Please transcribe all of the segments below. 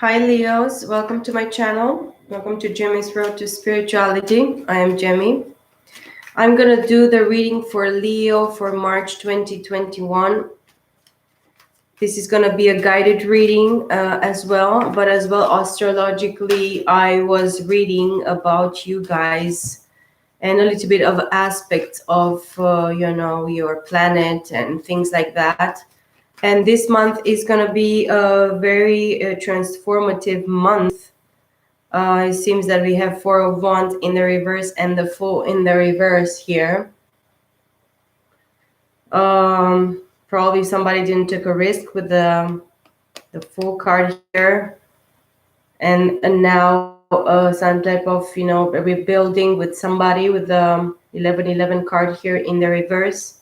Hi Leos, welcome to my channel. Welcome to Gemmy's Road to Spirituality. I am Gemmy. I'm going to do the reading for Leo for March 2021. This is going to be a guided reading as well, but as well astrologically I was reading about you guys and a little bit of aspects of your planet and things like that. And this month is going to be a very transformative month. It seems that we have Four of Wands in the reverse and the Fool in the reverse here. Probably somebody didn't take a risk with the Fool card here. And now some type of, rebuilding with somebody with the 1111 card here in the reverse.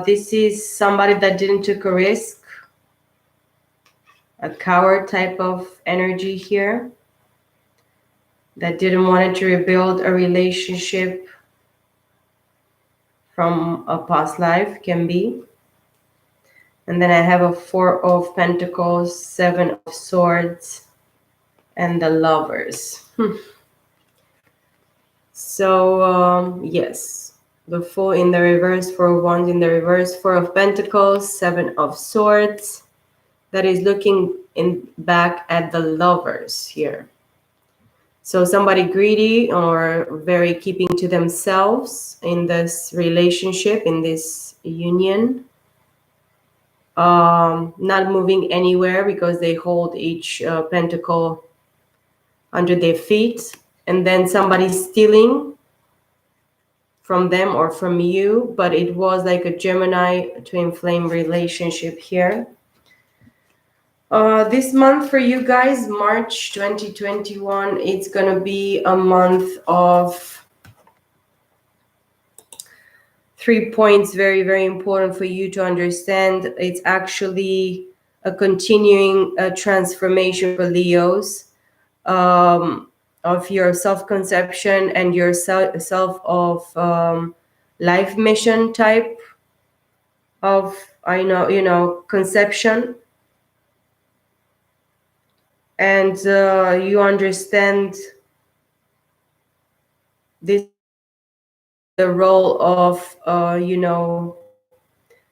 This is somebody that didn't take a risk. A coward type of energy here that didn't want to rebuild a relationship from a past life, can be. And then I have a Four of Pentacles, Seven of Swords, and the Lovers. So yes, the Fool in the reverse, Four of Wands in the reverse, Four of Pentacles, Seven of Swords. That is looking back at the Lovers here. So somebody greedy or very keeping to themselves in this relationship, in this union. Not moving anywhere because they hold each pentacle under their feet. And then somebody stealing from them or from you. But it was like a Gemini twin flame relationship here. This month for you guys, March 2021, it's going to be a month of 3 points, very, very important for you to understand. It's actually a continuing transformation for Leos of your self-conception and your self of life mission type of, conception. And you understand this, the role of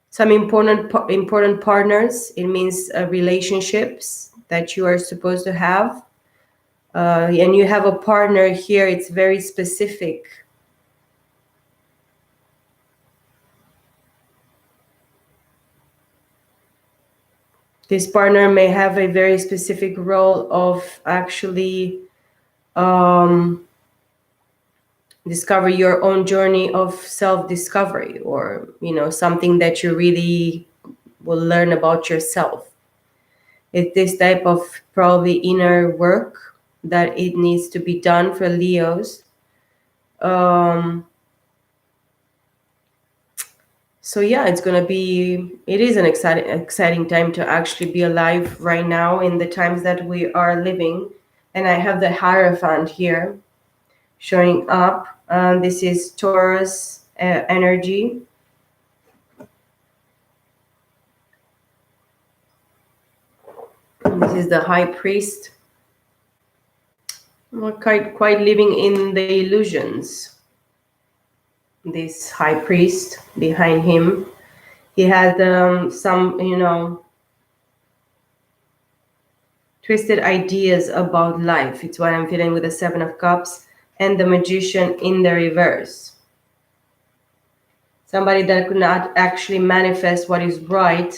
some important partners. It means relationships that you are supposed to have, and you have a partner here. It's very specific. This partner may have a very specific role of actually discover your own journey of self-discovery, or something that you really will learn about yourself. It's this type of probably inner work that it needs to be done for Leos. So yeah, it is an exciting time to actually be alive right now in the times that we are living. And I have the Hierophant here showing up. This is Taurus energy. This is the High Priest. Quite living in the illusions. This High Priest behind him, he had some twisted ideas about life. It's what I'm feeling with the Seven of Cups and the Magician in the reverse. Somebody that could not actually manifest what is right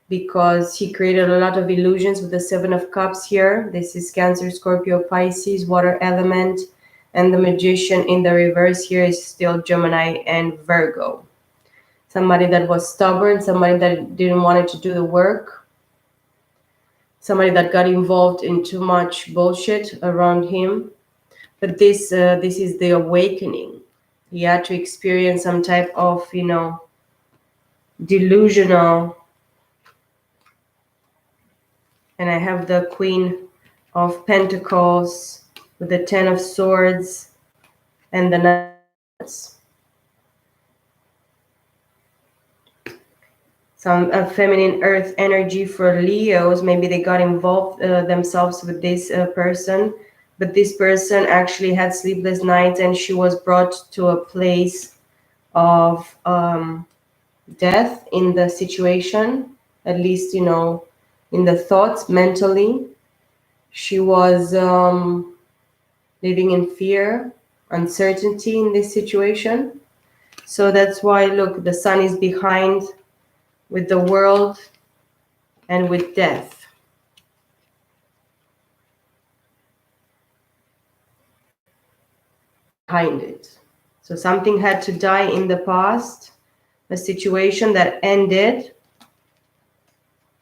because he created a lot of illusions with the Seven of Cups here. This is Cancer, Scorpio, Pisces, water element. And the Magician in the reverse here is still Gemini and Virgo. Somebody that was stubborn, somebody that didn't want to do the work. Somebody that got involved in too much bullshit around him. But this is the awakening. He had to experience some type of, delusional. And I have the Queen of Pentacles with the Ten of Swords and the Knight. some feminine earth energy for Leos. Maybe they got involved themselves with this person, but this person actually had sleepless nights and she was brought to a place of death in the situation, at least, you know, in the thoughts, mentally. She was living in fear, uncertainty in this situation. So that's why, look, the sun is behind with the world and with death. Behind it. So something had to die in the past, a situation that ended.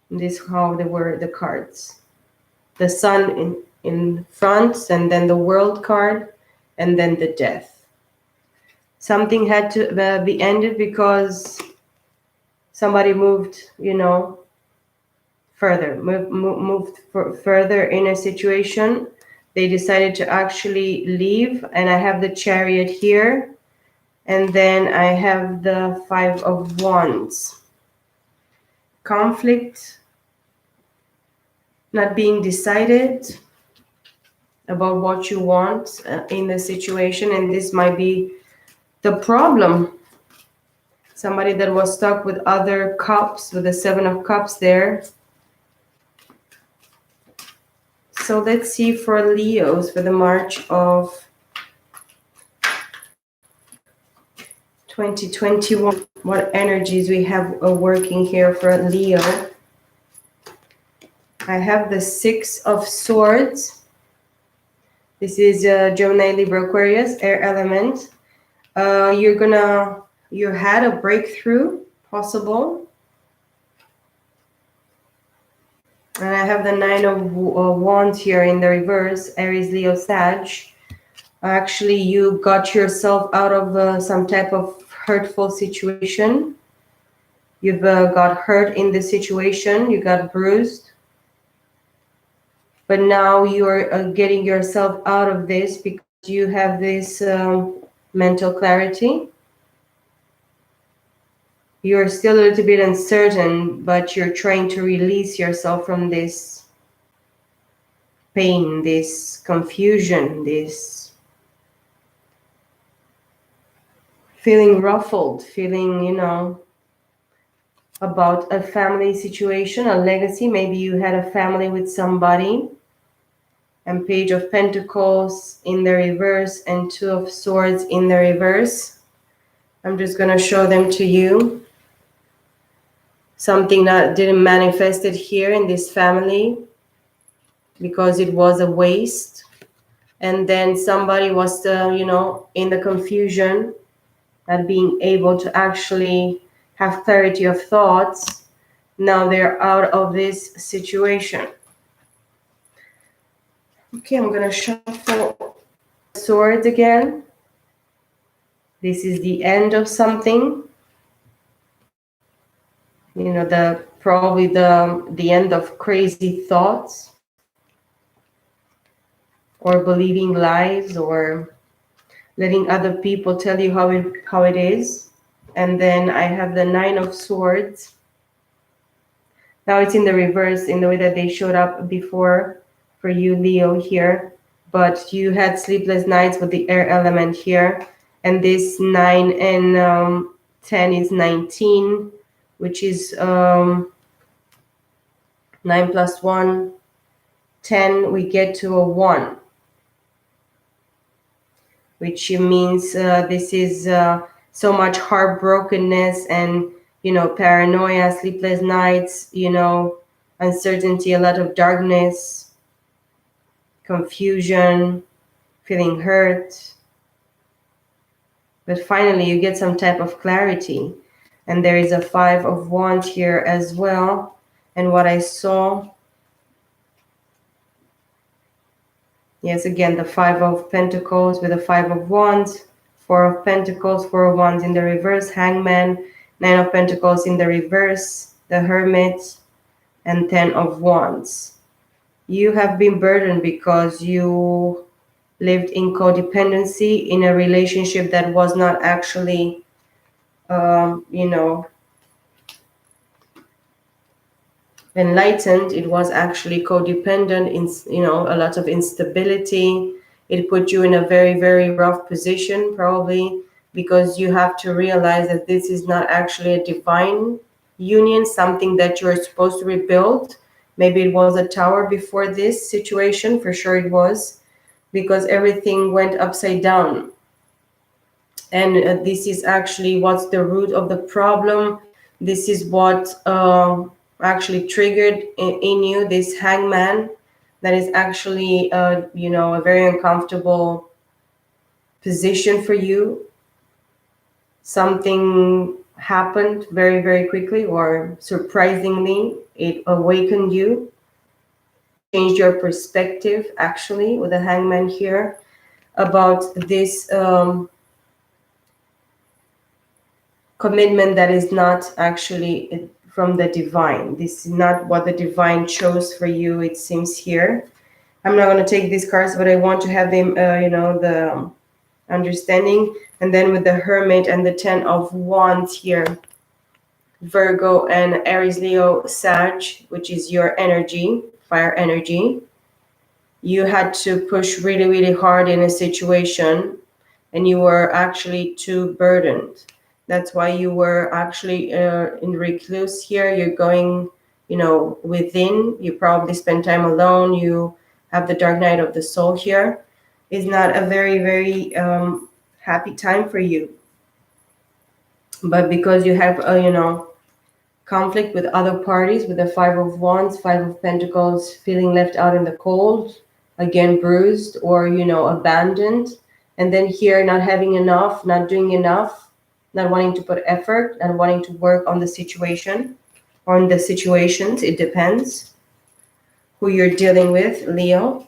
This is how they were the cards. The sun in front, and then the world card, and then the death. Something had to be ended because somebody moved, you know, moved further in a situation. They decided to actually leave, and I have the Chariot here, and then I have the 5 of Wands. Conflict, not being decided about what you want in the situation, and this might be the problem. Somebody that was stuck with other cups, with the 7 of Cups there. So let's see for Leos for the March of 2021, what energies we have working here for Leo. I have the 6 of Swords. This is Gemini, Libra, Aquarius, air element. You had a breakthrough possible. And I have the 9 of Wands here in the reverse, Aries, Leo, Sag. Actually, you got yourself out of some type of hurtful situation. You've got hurt in the situation. You got bruised. But now you're getting yourself out of this because you have this mental clarity. You're still a little bit uncertain, but you're trying to release yourself from this pain, this confusion, this feeling ruffled, feeling, you know, about a family situation, a legacy. Maybe you had a family with somebody. And Page of Pentacles in the reverse and 2 of Swords in the reverse. I'm just going to show them to you. Something that didn't manifest it here in this family because it was a waste. And then somebody was, you know, in the confusion, not being able to actually have clarity of thoughts. Now they're out of this situation. Okay, I'm going to shuffle Swords again. This is the end of something. You know, probably the end of crazy thoughts or believing lies or letting other people tell you how it is. And then I have the 9 of Swords. Now it's in the reverse in the way that they showed up before for you, Leo, here. But you had sleepless nights with the air element here. And this 9 and 10 is 19, which is 9 plus 1, 10. We get to a 1. Which means this is so much heartbrokenness and, you know, paranoia, sleepless nights, you know, uncertainty, a lot of darkness, confusion, feeling hurt. But finally you get some type of clarity. And there is a 5 of Wands here as well. And what I saw, yes, again, the 5 of Pentacles with the 5 of Wands, 4 of Pentacles, 4 of Wands in the reverse, Hangman, 9 of Pentacles in the reverse, the Hermit, and 10 of Wands. You have been burdened because you lived in codependency in a relationship that was not actually, you know, Enlightened, it was actually codependent, in, you know, a lot of instability. It put you in a very, very rough position, probably because you have to realize that this is not actually a divine union, something that you're supposed to rebuild. Maybe it was a tower before this situation, for sure it was, because everything went upside down. And this is actually what's the root of the problem. This is what actually triggered in you this hangman, that is actually you know, a very uncomfortable position for you. Something happened very, very quickly, or surprisingly it awakened you, changed your perspective, actually, with the hangman here, about this commitment that is not actually from the divine. This is not what the divine chose for you, it seems here. I'm not going to take these cards, but I want to have them, you know, the understanding. And then with the Hermit and the 10 of Wands here, Virgo and Aries, Leo, Sag, which is your energy, fire energy. You had to push really, really hard in a situation, and you were actually too burdened. That's why you were actually in recluse here. You're going, you know, within. You probably spend time alone. You have the dark night of the soul here. It's not a very, very happy time for you. But because you have, you know, conflict with other parties, with the 5 of Wands, 5 of Pentacles, feeling left out in the cold, again bruised, or, you know, abandoned. And then here, not having enough, not doing enough, not wanting to put effort, not wanting to work on the situation or on the situations. It depends who you're dealing with, Leo,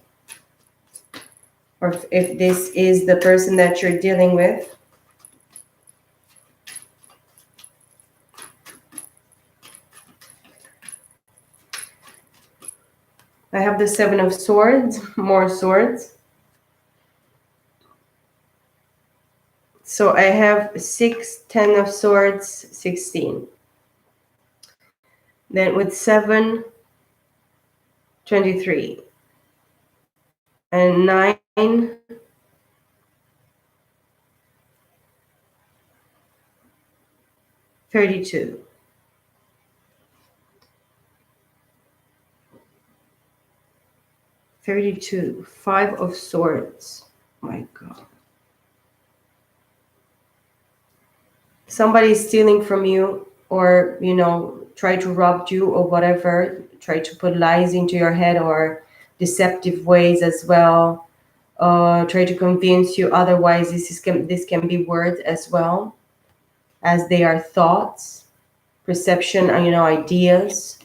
or if this is the person that you're dealing with. I have the 7 of Swords, more swords. So I have 6, 10 of Swords, 16. Then with 7, 23. And 9, 32. 32, 5 of Swords. My God. Somebody is stealing from you, or, you know, try to rob you or whatever, try to put lies into your head, or deceptive ways as well, try to convince you otherwise. This can be words as well, as they are thoughts, perception, you know, ideas.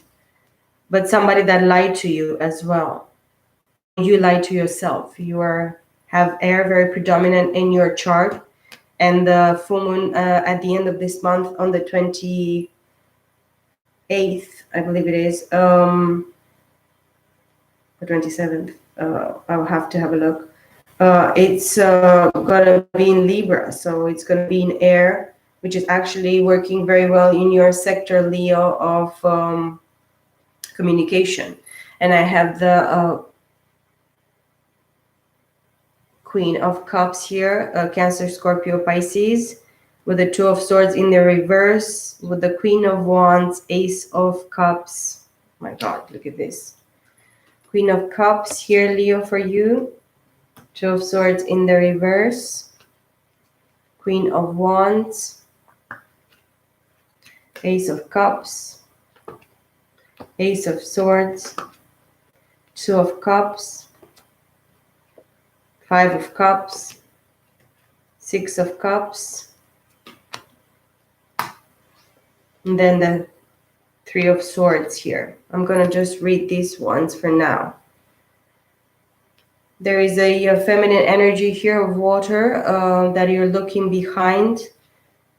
But somebody that lied to you as well. You lie to yourself. You have air very predominant in your chart, and the full moon at the end of this month on the 28th, I believe it is, or 27th. I'll have to have a look. It's gonna be in Libra, so it's gonna be in air, which is actually working very well in your sector, Leo, of communication. And I have the Queen of Cups here, Cancer, Scorpio, Pisces, with the 2 of Swords in the reverse, with the Queen of Wands, Ace of Cups. My God, look at this. Queen of Cups here, Leo, for you. 2 of Swords in the reverse. Queen of Wands. Ace of Cups. Ace of Swords. 2 of Cups. 5 of Cups, 6 of Cups, and then the 3 of Swords here. I'm going to just read these ones for now. There is a feminine energy here of water that you're looking behind.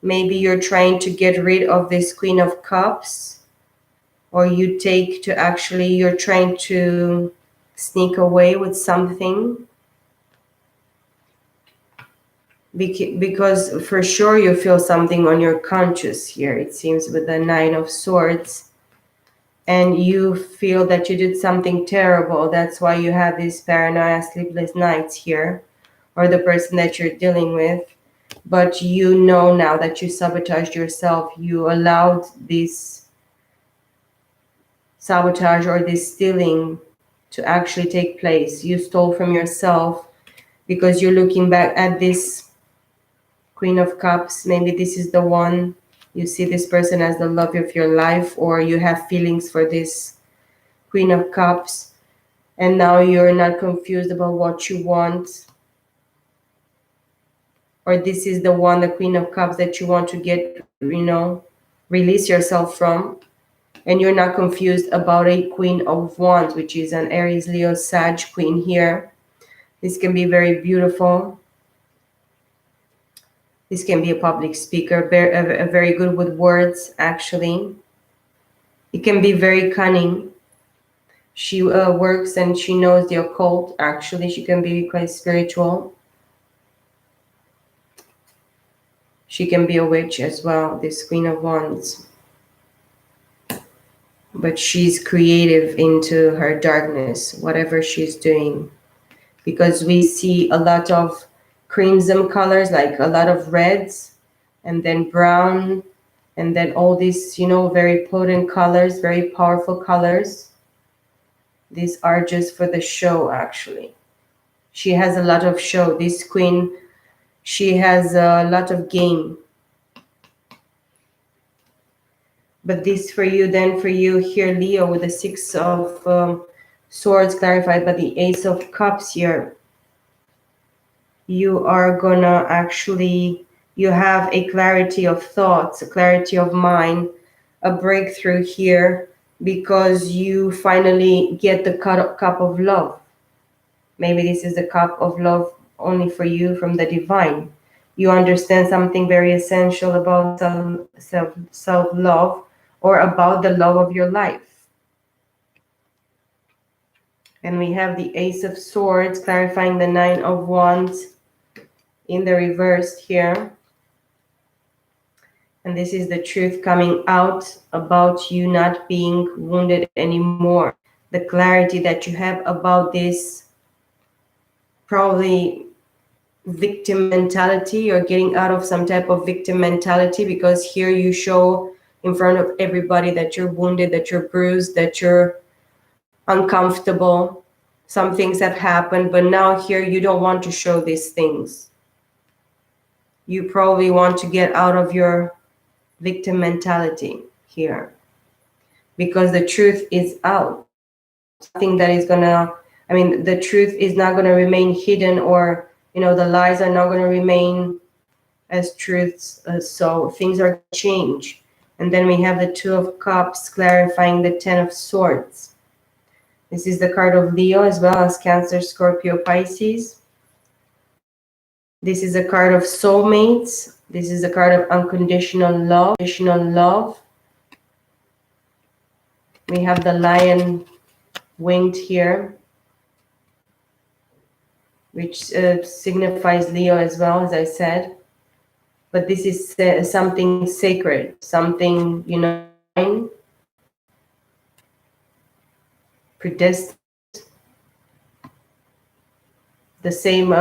Maybe you're trying to get rid of this Queen of Cups, or you're trying to sneak away with something. Because for sure you feel something on your conscience here, it seems, with the 9 of Swords and you feel that you did something terrible. That's why you have these paranoia, sleepless nights here, or the person that you're dealing with. But you know now that you sabotaged yourself. You allowed this sabotage or this stealing to actually take place. You stole from yourself because you're looking back at this Queen of Cups. Maybe this is the one. You see this person as the love of your life, or you have feelings for this Queen of Cups, and now you're not confused about what you want. Or this is the one, the Queen of Cups, that you want to get, release yourself from. And you're not confused about a Queen of Wands, which is an Aries, Leo, Sag queen here. This can be very beautiful. This can be a public speaker, very good with words, actually. It can be very cunning. She works and she knows the occult, actually. She can be quite spiritual. She can be a witch as well, this Queen of Wands. But she's creative into her darkness, whatever she's doing. Because we see a lot of crimson colors, like a lot of reds, and then brown, and then all these, very potent colors, very powerful colors. These are just for the show, actually. She has a lot of show. This queen, she has a lot of game. But this for you, then for you here, Leo, with the Six of Swords clarified by the Ace of Cups here. You are gonna actually, you have a clarity of thoughts, a clarity of mind, a breakthrough here, because you finally get the cup of love. Maybe this is the cup of love only for you from the divine. You understand something very essential about self-love, or about the love of your life. And we have the Ace of Swords clarifying the Nine of Wands in the reverse here. And this is the truth coming out about you not being wounded anymore. The clarity that you have about this probably victim mentality, or getting out of some type of victim mentality, because here you show in front of everybody that you're wounded, that you're bruised, that you're uncomfortable. Some things have happened, but now here you don't want to show these things. You probably want to get out of your victim mentality here, because the truth is out. Something that is gonna, the truth is not gonna remain hidden, or the lies are not gonna remain as truths. So things are change. And then we have the Two of Cups clarifying the Ten of Swords. This is the card of Leo, as well as Cancer, Scorpio, Pisces. This is a card of soulmates. This is a card of unconditional love. We have the lion winged here, which signifies Leo as well, as I said. But this is something sacred, something, predestined. The same,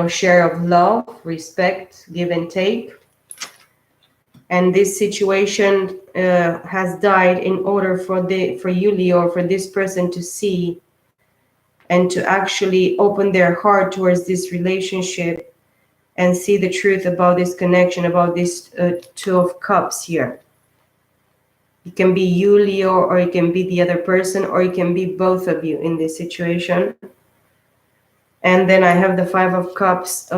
share of love, respect, give and take. And this situation has died in order for you, Leo, for this person to see and to actually open their heart towards this relationship and see the truth about this connection, about this Two of Cups here. It can be you, Leo, or it can be the other person, or it can be both of you in this situation. And then I have the Five of Cups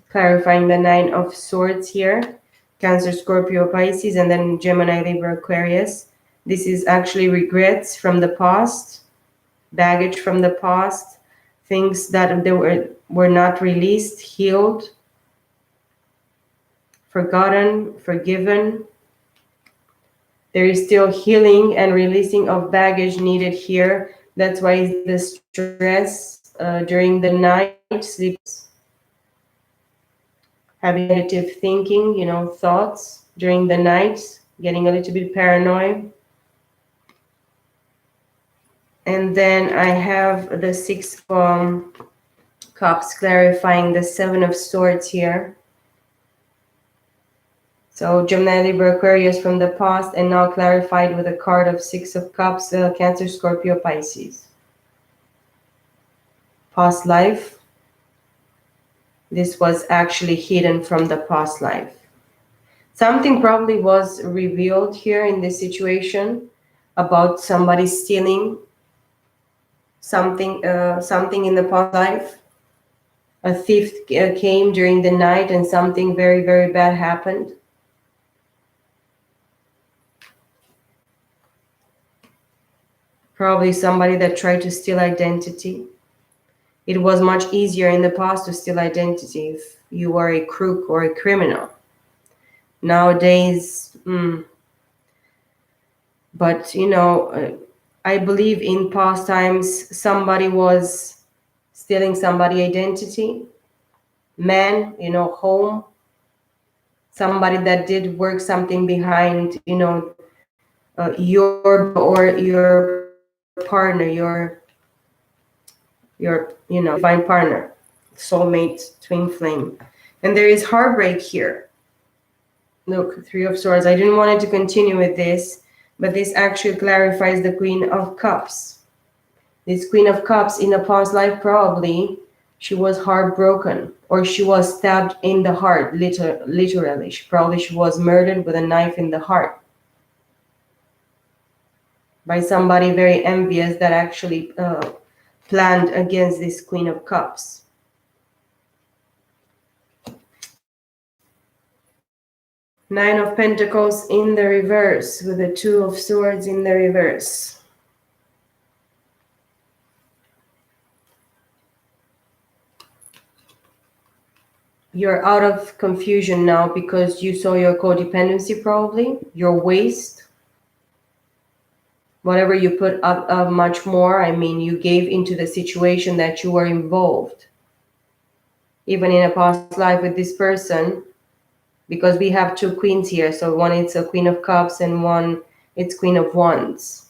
clarifying the Nine of Swords here. Cancer, Scorpio, Pisces, and then Gemini, Libra, Aquarius. This is actually regrets from the past, baggage from the past, things that they were not released, healed, forgotten, forgiven. There is still healing and releasing of baggage needed here. That's why the stress during the night, sleeps, having negative thinking, thoughts during the night, getting a little bit paranoid. And then I have the Six of Cups clarifying the Seven of Swords here. So Gemini, Libra, Aquarius from the past, and now clarified with a card of Six of Cups, Cancer, Scorpio, Pisces. Past life. This was actually hidden from the past life. Something probably was revealed here in this situation about somebody stealing something in the past life. A thief came during the night and something very, very bad happened. Probably somebody that tried to steal identity. It was much easier in the past to steal identity if you were a crook or a criminal. Nowadays, but you know, I believe in past times somebody was stealing somebody identity, man, you know, home, somebody that did work something behind, you know, your or your partner, your you know, divine partner, soulmate, twin flame. And there is heartbreak here. Look, Three of Swords. I didn't want it to continue with this, but this actually clarifies the Queen of Cups. This Queen of Cups in a past life, probably she was heartbroken, or she was stabbed in the heart, literally. She was murdered with a knife in the heart by somebody very envious that actually planned against this Queen of Cups. Nine of Pentacles in the reverse with the Two of Swords in the reverse. You're out of confusion now because you saw your codependency, probably, your waste. Whatever you put up much more, I mean, you gave into the situation that you were involved. Even in a past life with this person, because we have two queens here. So one it's a Queen of Cups and one it's Queen of Wands.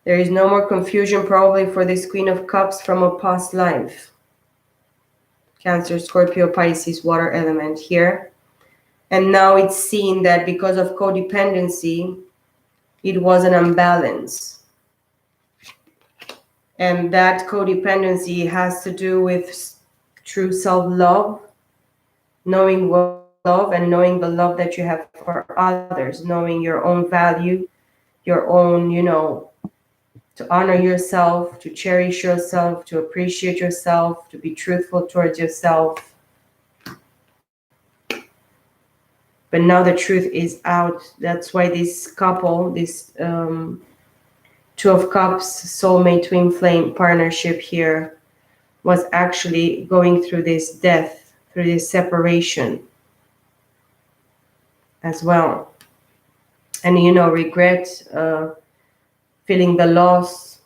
There is no more confusion probably for this Queen of Cups from a past life. Cancer, Scorpio, Pisces, water element here. And now it's seen that because of codependency, it was an imbalance. And that codependency has to do with true self-love, knowing what love and knowing the love that you have for others, knowing your own value, your own, you know, to honor yourself, to cherish yourself, to appreciate yourself, to be truthful towards yourself. But now the truth is out. That's why this couple, this Two of Cups, soulmate, twin flame partnership here was actually going through this death, through this separation as well. And, you know, regret, feeling the loss,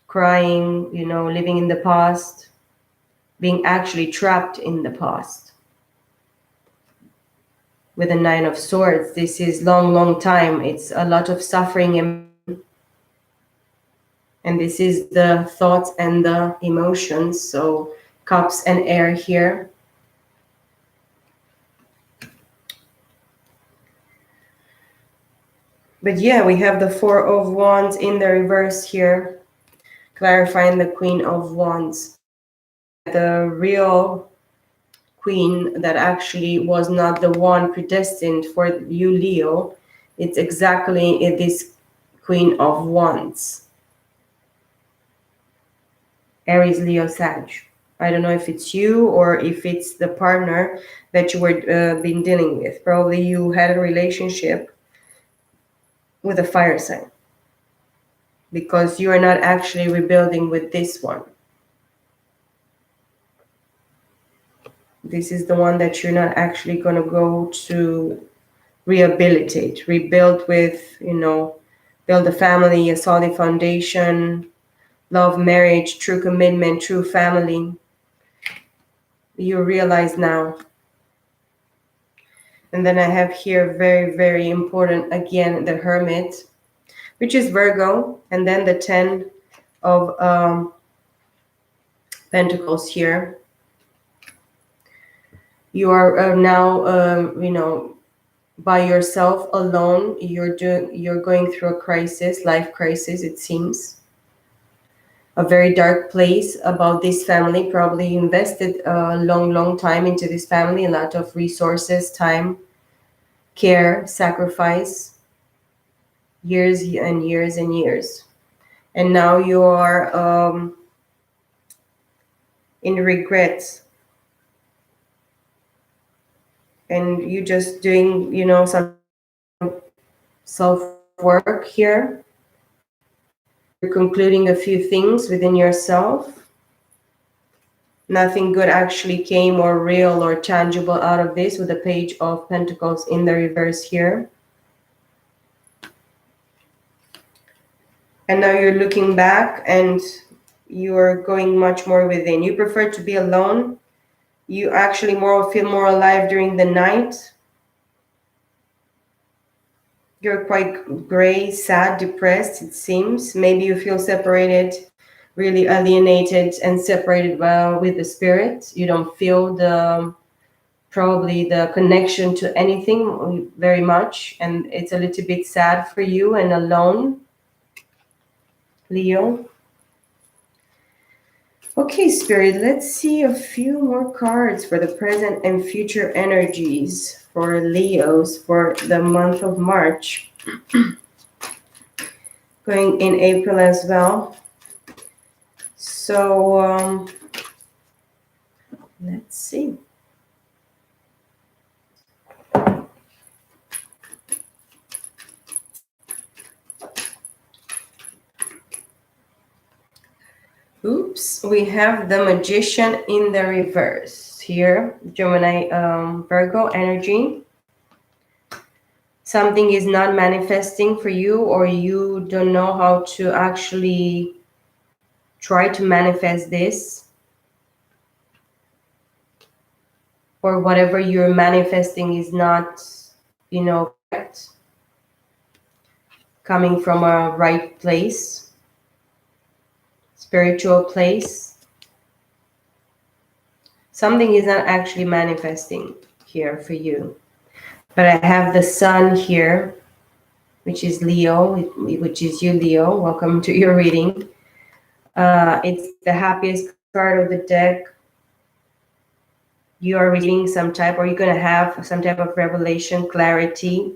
crying, you know, living in the past, being actually trapped in the past. With the Nine of Swords, this is long, long time. It's a lot of suffering, and this is the thoughts and the emotions. So cups and air here. But yeah, we have the Four of Wands in the reverse here, clarifying the Queen of Wands. The real queen that actually was not the one predestined for you, Leo. It's exactly this Queen of Wands. Aries, Leo, Sag. I don't know if it's you or if it's the partner that you were been dealing with. Probably you had a relationship with a fire sign, because you are not actually rebuilding with this one. This is the one that you're not actually going to go to rehabilitate, rebuild with, you know, build a family, a solid foundation, love, marriage, true commitment, true family. You realize now. And then I have here very, very important, again, the Hermit. which is Virgo, and then the 10 of Pentacles here. You are now, by yourself, alone. You're going through a crisis, life crisis, it seems. A very dark place about this family. Probably invested a long time into this family, a lot of resources, time, care, sacrifice, years and years and years. And now you are in regret, and you just doing, some self-work here. You're concluding a few things within yourself. Nothing good actually came or real or tangible out of this, with the Page of Pentacles in the reverse here. And now you're looking back and you're going much more within. You prefer to be alone. You actually feel more alive during the night. You're quite gray, sad, depressed, it seems. Maybe you feel separated, really alienated and separated with the spirit. You don't feel probably the connection to anything very much, and it's a little bit sad for you and alone, Leo. Okay, Spirit, let's see a few more cards for the present and future energies for Leos for the month of March. Going in April as well. So, let's see. Oops, we have the Magician in the reverse here. Gemini, Virgo energy. Something is not manifesting for you, or you don't know how to actually try to manifest this, or whatever you're manifesting is not, correct, coming from a right place, spiritual place. Something is not actually manifesting here for you. But I have the Sun here, which is Leo, which is you, Leo. Welcome to your reading. It's the happiest card of the deck. You are reading some type, or you're going to have some type of revelation, clarity.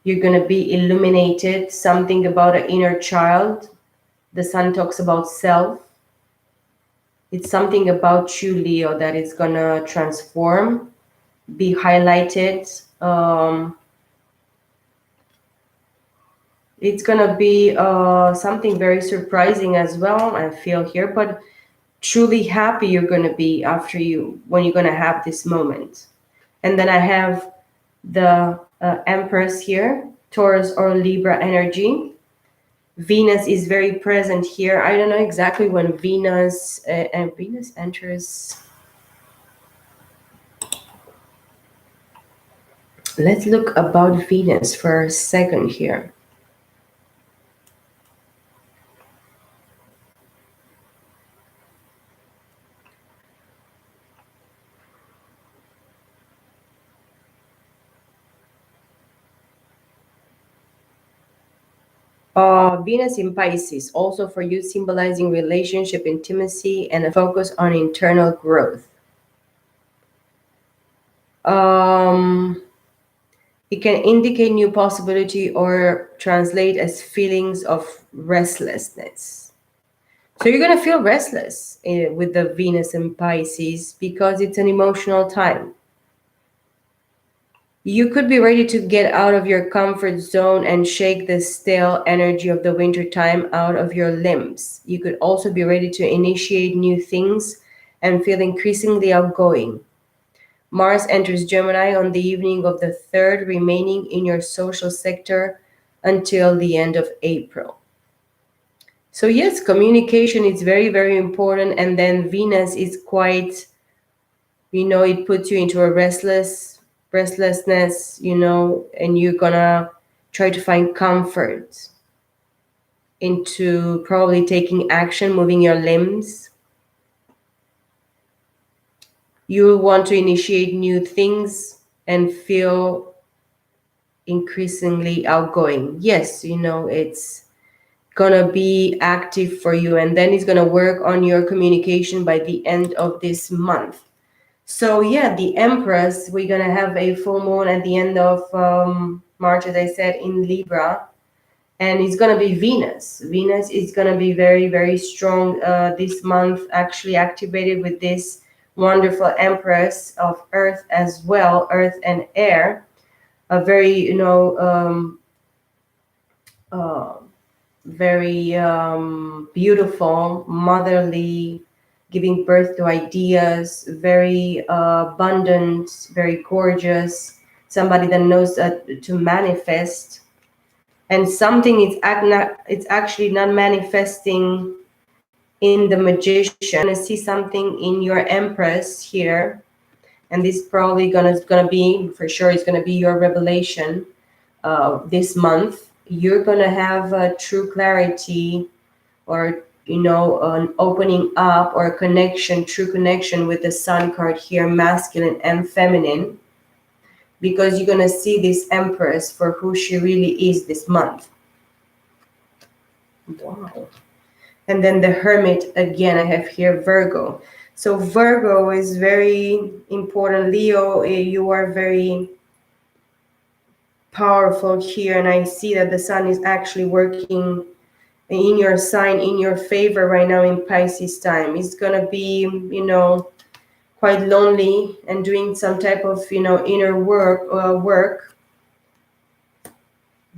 You're going to be illuminated, something about an inner child. The Sun talks about self. It's something about you, Leo, that is going to transform, be highlighted. It's going to be something very surprising as well, I feel here, but truly happy you're going to be when you're going to have this moment. And then I have the Empress here, Taurus or Libra energy. Venus is very present here. I don't know exactly when Venus enters. Let's look about Venus for a second here. Venus in Pisces, also for you, symbolizing relationship, intimacy, and a focus on internal growth. It can indicate new possibility or translate as feelings of restlessness. So you're going to feel restless with the Venus in Pisces because it's an emotional time. You could be ready to get out of your comfort zone and shake the stale energy of the winter time out of your limbs. You could also be ready to initiate new things and feel increasingly outgoing. Mars enters Gemini on the evening of the 3rd, remaining in your social sector until the end of April. So yes, communication is very, very important. And then Venus is quite, it puts you into a restlessness, and you're gonna try to find comfort into probably taking action, moving your limbs. You will want to initiate new things and feel increasingly outgoing. Yes, you know, it's gonna be active for you, and then it's gonna work on your communication by the end of this month. So yeah, the Empress, we're gonna have a full moon at the end of March, as I said, in Libra, and it's gonna be Venus. Venus is gonna be very, very strong this month, actually activated with this wonderful Empress of Earth as well, Earth and Air, a very, you know, uh, very beautiful, motherly, giving birth to ideas, very abundant, very gorgeous, somebody that knows to manifest. And something it's actually not manifesting in the Magician. I see something in your Empress here, and this probably gonna be, for sure, it's gonna be your revelation this month. You're gonna have true clarity, or you know, an opening up or a connection, true connection with the Sun card here, masculine and feminine, because you're gonna see this Empress for who she really is this month. Wow. And then the Hermit again, I have here Virgo. So Virgo is very important. Leo, you are very powerful here, and I see that the Sun is actually working in your sign, in your favor right now in Pisces time. It's gonna be, you know, quite lonely and doing some type of, you know, inner work.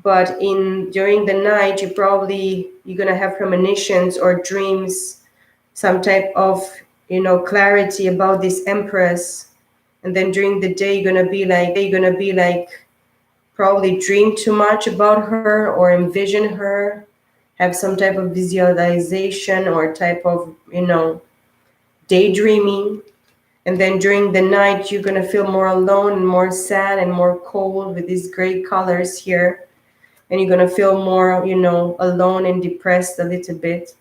But during the night, you're gonna have premonitions or dreams, some type of, you know, clarity about this Empress. And then during the day, you're gonna be like probably dream too much about her or envision her, have some type of visualization or type of, you know, daydreaming. And then during the night, you're going to feel more alone and more sad and more cold with these gray colors here. And you're going to feel more, you know, alone and depressed a little bit.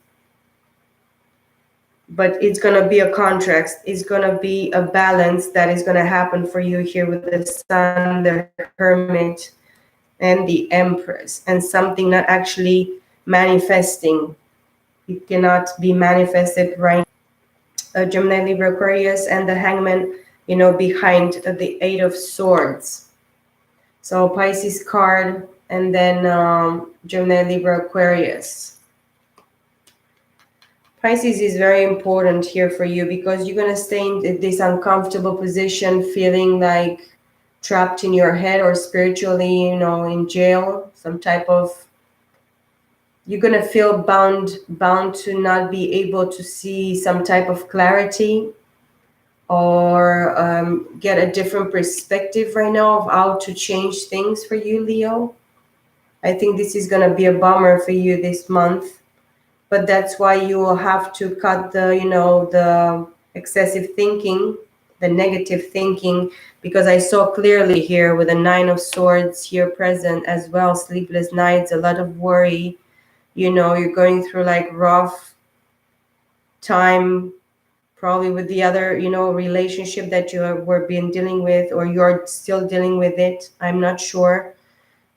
But it's going to be a contrast. It's going to be a balance that is going to happen for you here with the Sun, the Hermit, and the Empress. And something not actually manifesting. It cannot be manifested right now. Gemini, Libra, Aquarius, and the Hangman, you know, behind the Eight of Swords. So Pisces card, and then Gemini, Libra, Aquarius. Pisces is very important here for you because you're going to stay in this uncomfortable position, feeling like trapped in your head or spiritually, you know, in jail, some type of, you're going to feel bound to not be able to see some type of clarity or get a different perspective right now of how to change things for you, Leo. I think this is going to be a bummer for you this month, but that's why you will have to cut the, you know, the excessive thinking, the negative thinking, because I saw clearly here with the Nine of Swords here present as well, sleepless nights, a lot of worry. You know, you're going through like rough time, probably with the other, you know, relationship that you were been dealing with, or you're still dealing with it. I'm not sure.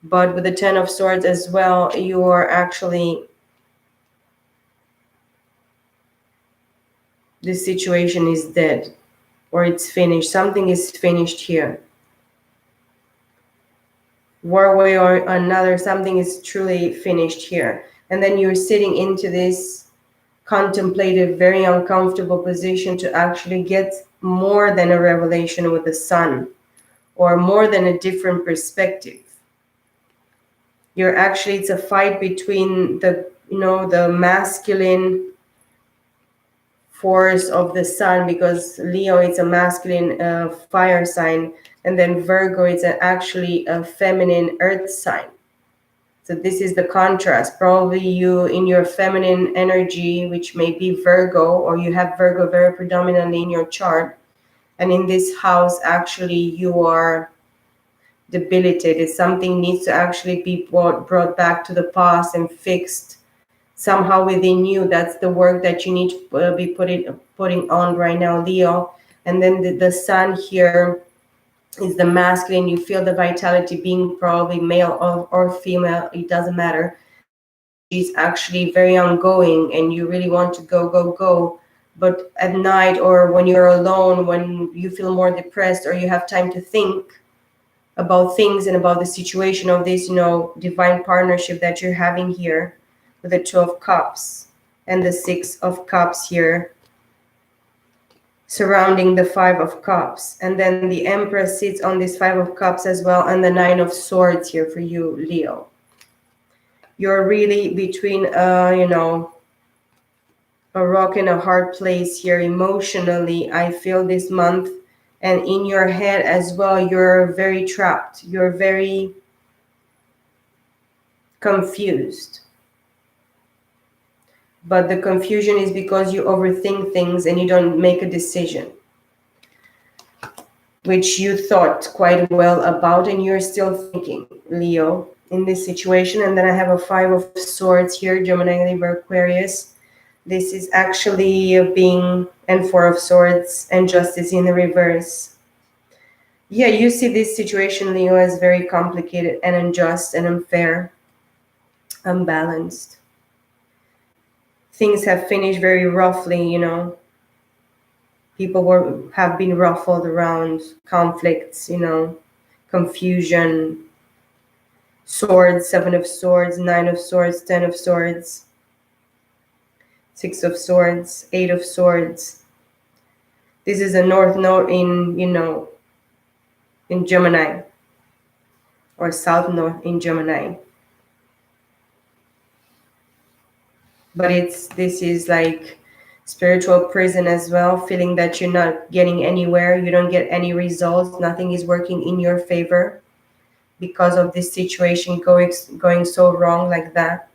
But with the Ten of Swords as well, you are actually, this situation is dead or it's finished. Something is finished here. One way or another, something is truly finished here. And then you're sitting into this contemplative, very uncomfortable position to actually get more than a revelation with the Sun, or more than a different perspective. You're actually, it's a fight between the, you know, the masculine force of the Sun, because Leo is a masculine fire sign, and then Virgo is actually a feminine earth sign. So this is the contrast. Probably you in your feminine energy, which may be Virgo, or you have Virgo very predominantly in your chart. And in this house, actually, you are debilitated. Something needs to actually be brought back to the past and fixed somehow within you. That's the work that you need to be putting on right now, Leo. And then the sun here is the masculine. You feel the vitality, being probably male or female, it doesn't matter. Energy is actually very ongoing and you really want to go. But at night or when you're alone, when you feel more depressed or you have time to think about things and about the situation of this, divine partnership that you're having here with the Two of Cups and the Six of Cups here, surrounding the Five of Cups. And then the Empress sits on this Five of Cups as well, and the Nine of Swords here for you, Leo. You're really between, a rock and a hard place here emotionally, I feel this month. And in your head as well, you're very trapped. You're very confused. But the confusion is because you overthink things and you don't make a decision, which you thought quite well about and you're still thinking, Leo, in this situation. And then I have a Five of Swords here, Gemini, Libra, Aquarius. This is actually and Four of Swords and Justice in the reverse. Yeah, you see this situation, Leo, as very complicated and unjust and unfair, unbalanced. Things have finished very roughly, People have been ruffled around, conflicts, confusion. Swords, Seven of Swords, Nine of Swords, Ten of Swords, Six of Swords, Eight of Swords. This is a North Node in, in Gemini, or South Node in Gemini. But this is like spiritual prison as well, feeling that you're not getting anywhere, you don't get any results, nothing is working in your favor because of this situation going so wrong like that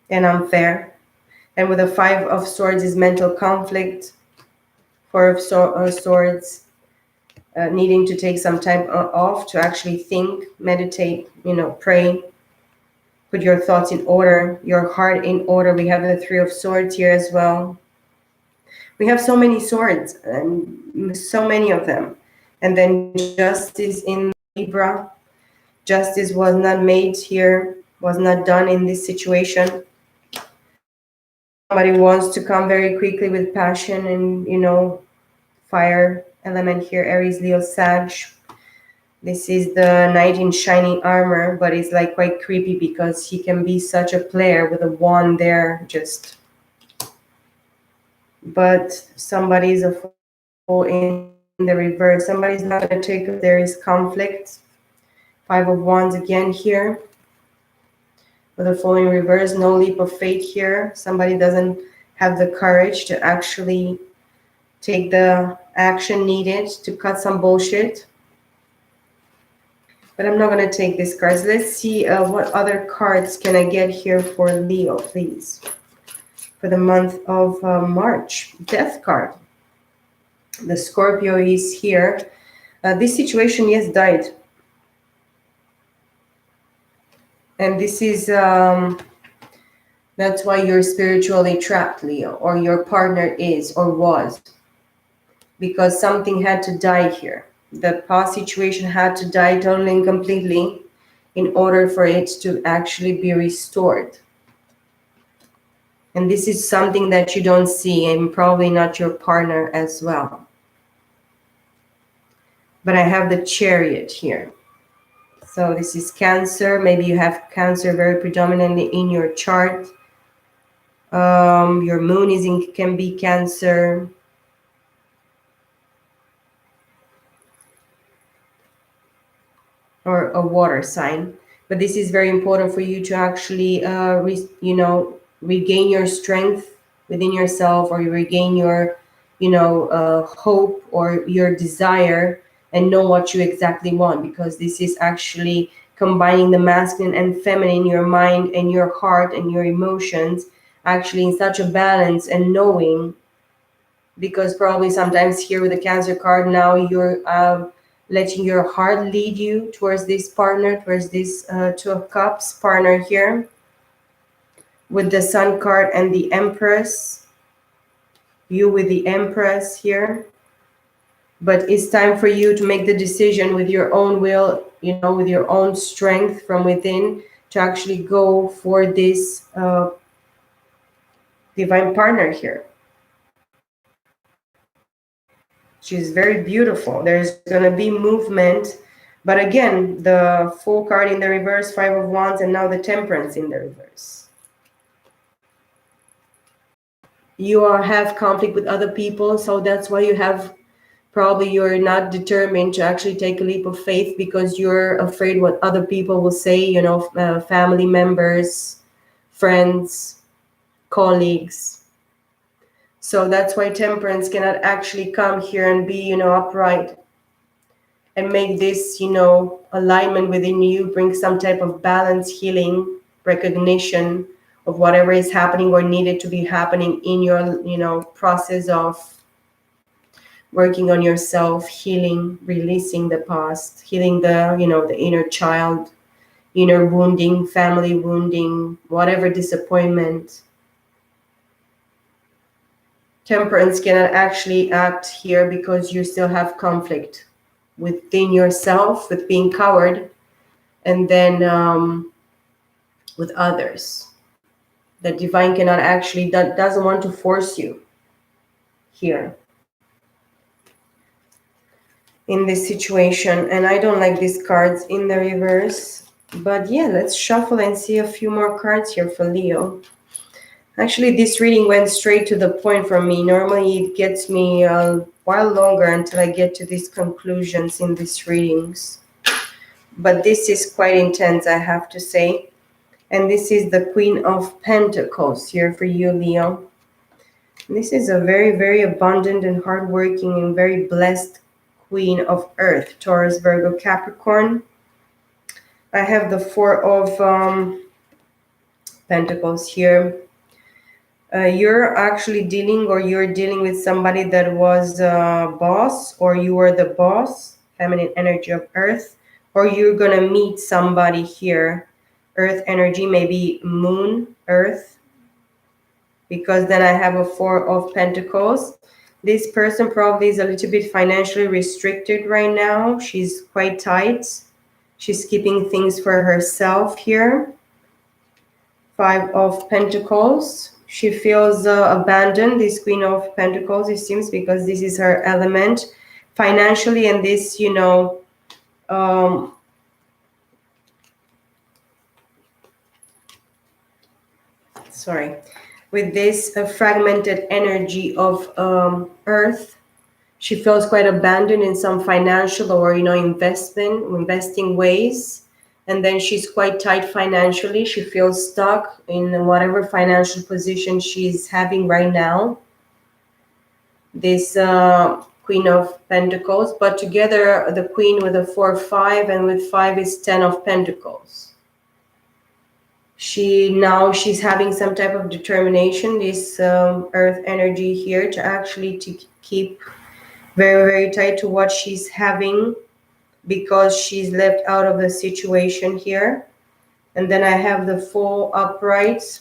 and unfair. And with the Five of Swords is mental conflict. Four of Swords, needing to take some time off to actually think, meditate, pray. Put your thoughts in order, your heart in order. We have the Three of Swords here as well. We have so many swords, and so many of them. And then Justice in Libra. Justice was not made here, was not done in this situation. Somebody wants to come very quickly with passion and, fire element here, Aries, Leo, Sag. This is the Knight in shining armor, but it's like quite creepy because he can be such a player with a wand there, just. But somebody's a fool in the reverse. Somebody's not going to take it. There is conflict. Five of Wands again here. With a Fool in reverse, no leap of faith here. Somebody doesn't have the courage to actually take the action needed to cut some bullshit. But I'm not going to take these cards. Let's see what other cards can I get here for Leo, please. For the month of March. Death card. The Scorpio is here. This situation, yes, died. And this is, that's why you're spiritually trapped, Leo, or your partner is or was. Because something had to die here. The past situation had to die totally and completely in order for it to actually be restored. And this is something that you don't see, and probably not your partner as well. But I have the Chariot here. So this is Cancer. Maybe you have Cancer very predominantly in your chart. Your moon can be Cancer. Or a water sign. But this is very important for you to actually, regain your strength within yourself, or you regain your, hope or your desire, and know what you exactly want, because this is actually combining the masculine and feminine, your mind and your heart and your emotions, actually in such a balance and knowing, because probably sometimes here with the Cancer card now you're letting your heart lead you towards this partner, towards this Two of Cups partner here, with the Sun card and the Empress. You with the Empress here. But it's time for you to make the decision with your own will, with your own strength from within, to actually go for this divine partner here. She's very beautiful. There's going to be movement. But again, the Fool card in the reverse, Five of Wands, and now the Temperance in the reverse. You have conflict with other people, so that's why you're not determined to actually take a leap of faith, because you're afraid what other people will say, family members, friends, colleagues. So that's why Temperance cannot actually come here and be, upright and make this, alignment within you, bring some type of balance, healing, recognition of whatever is happening or needed to be happening in your, process of working on yourself, healing, releasing the past, healing the inner child, inner wounding, family wounding, whatever disappointment. Temperance cannot actually act here because you still have conflict within yourself, with being coward, and then with others. The divine cannot actually, that doesn't want to force you here in this situation. And I don't like these cards in the reverse, but yeah, let's shuffle and see a few more cards here for Leo. Actually, this reading went straight to the point for me. Normally it gets me a while longer until I get to these conclusions in these readings, but this is quite intense, I have to say. And this is the Queen of Pentacles here for you, Leo. This is a very, very abundant and hardworking and very blessed Queen of Earth, Taurus, Virgo, Capricorn. I have the Four of Pentacles here. You're dealing with somebody that was a boss, or you were the boss, feminine energy of Earth, or you're going to meet somebody here, Earth energy, maybe Moon, Earth, because then I have a Four of Pentacles. This person probably is a little bit financially restricted right now. She's quite tight. She's keeping things for herself here. Five of Pentacles. She feels abandoned, this Queen of Pentacles, it seems, because this is her element financially, and this, with this fragmented energy of Earth, she feels quite abandoned in some financial or, investing ways. And then she's quite tight financially. She feels stuck in whatever financial position she's having right now. This Queen of Pentacles, but together the Queen with a 4, 5, and with 5 is 10 of Pentacles. She's having some type of determination, this Earth energy here, to keep very, very tight to what she's having, because she's left out of the situation here. And then I have the Fool upright,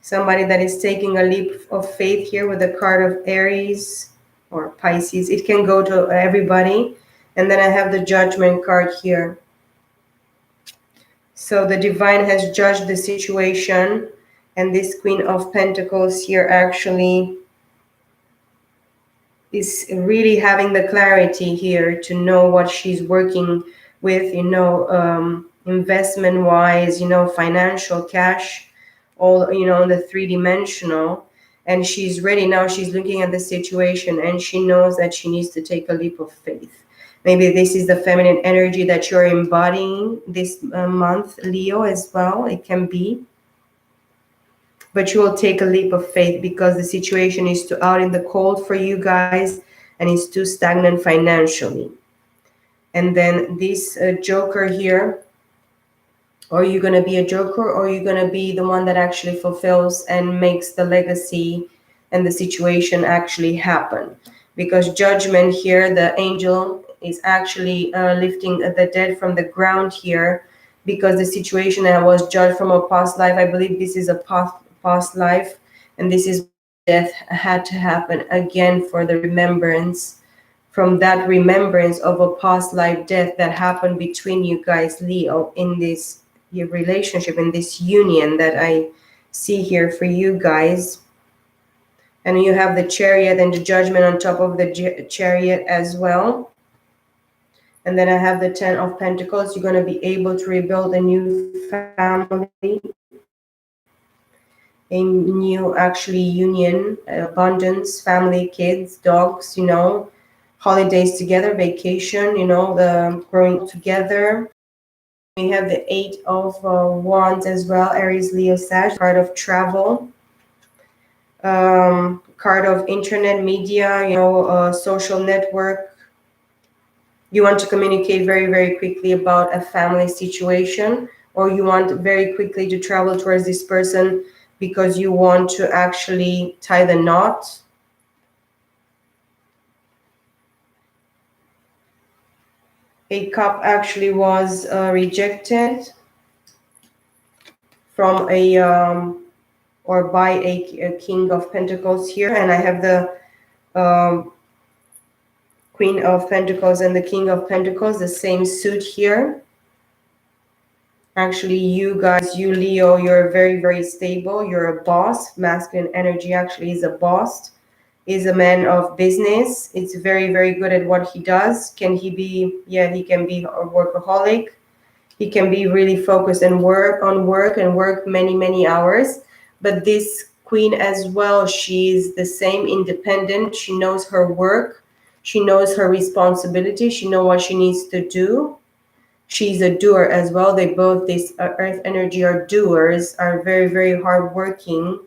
somebody that is taking a leap of faith here with the card of Aries or Pisces. It can go to everybody. And then I have the Judgment card here. So the divine has judged the situation, and this Queen of Pentacles here actually is really having the clarity here to know what she's working with, investment wise, financial, cash, all, in the three-dimensional. And she's ready now. She's looking at the situation and she knows that she needs to take a leap of faith. Maybe this is the feminine energy that you're embodying this month, Leo, as well. It can be. But you will take a leap of faith because the situation is too out in the cold for you guys, and it's too stagnant financially. And then this Joker here, are you going to be a Joker, or are you going to be the one that actually fulfills and makes the legacy and the situation actually happen? Because Judgment here, the angel is actually lifting the dead from the ground here, because the situation that was judged from a past life, I believe this is a past life, and this is death had to happen again for the remembrance, from that remembrance of a past life death that happened between you guys, Leo, in this your relationship, in this union that I see here for you guys. And you have the Chariot and the Judgment on top of the Chariot as well. And then I have the Ten of Pentacles. You're going to be able to rebuild a new family, a new actually union, abundance, family, kids, dogs, holidays together, vacation, the growing together. We have the Eight of Wands as well, Aries, Leo, Sag, card of travel. Card of internet media, social network. You want to communicate very, very quickly about a family situation, or you want very quickly to travel towards this person because you want to actually tie the knot. A cup actually was rejected from or by a King of Pentacles here, and I have the Queen of Pentacles and the King of Pentacles, the same suit here. Actually, you guys, you Leo, you're very, very stable. You're a boss. Masculine energy actually is a boss, is a man of business. It's very, very good at what he does. Can he be? Yeah, he can be a workaholic. He can be really focused and work and work many, many hours. But this queen as well, she's the same, independent. She knows her work. She knows her responsibility. She knows what she needs to do. She's a doer as well. They both, this earth energy, are doers, are very, very hardworking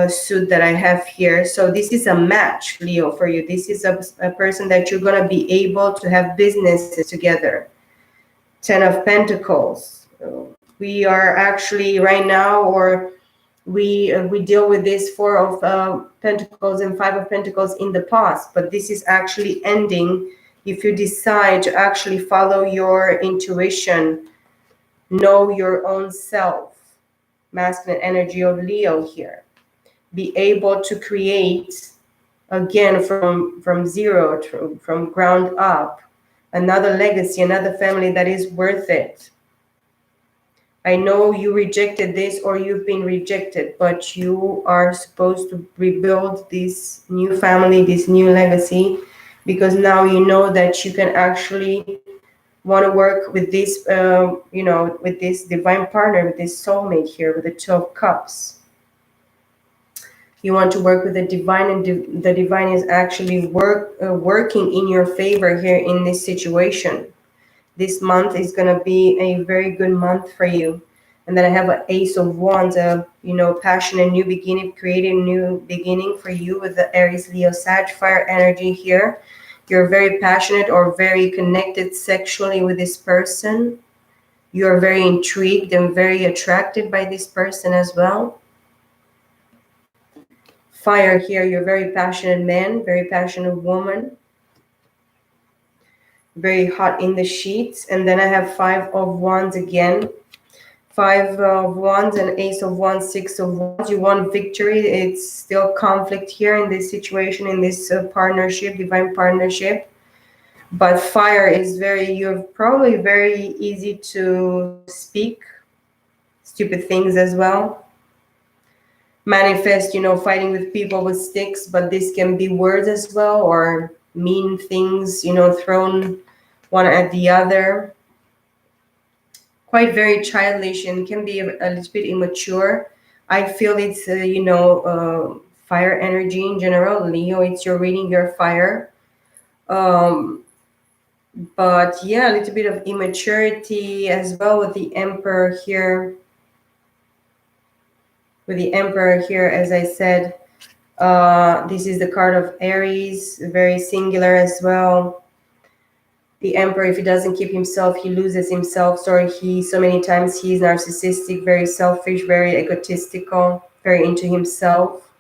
suit that I have here. So this is a match, Leo, for you. This is a person that you're going to be able to have businesses together. Ten of Pentacles. We are actually right now, or we deal with this Four of Pentacles and Five of Pentacles in the past, but this is actually ending if you decide to actually follow your intuition, know your own self. Masculine energy of Leo here. Be able to create again from zero, from ground up, another legacy, another family that is worth it. I know you rejected this, or you've been rejected, but you are supposed to rebuild this new family, this new legacy, because now you know that you can actually want to work with this, with this divine partner, with this soulmate here, with the Two of Cups. You want to work with the divine, and the divine is actually working in your favor here in this situation. This month is going to be a very good month for you. And then I have an Ace of Wands, passion and new beginning, creating new beginning for you with the Aries, Leo, Sag, fire energy here. You're very passionate or very connected sexually with this person. You're very intrigued and very attracted by this person as well. Fire here, you're very passionate man, very passionate woman. Very hot in the sheets. And then I have Five of Wands again. Five of Wands and Ace of Wands, Six of Wands. You want victory. It's still conflict here in this situation, in this partnership, divine partnership. But fire is you're probably very easy to speak stupid things as well. Manifest, fighting with people with sticks, but this can be words as well, or mean things, thrown one at the other. Quite very childish and can be a little bit immature. I feel it's, fire energy in general. Leo, it's your reading, your fire. But yeah, a little bit of immaturity as well with the Emperor here. With the Emperor here, as I said, this is the card of Aries, very singular as well. The Emperor, if he doesn't keep himself, he loses himself. So many times he's narcissistic, very selfish, very egotistical, very into himself.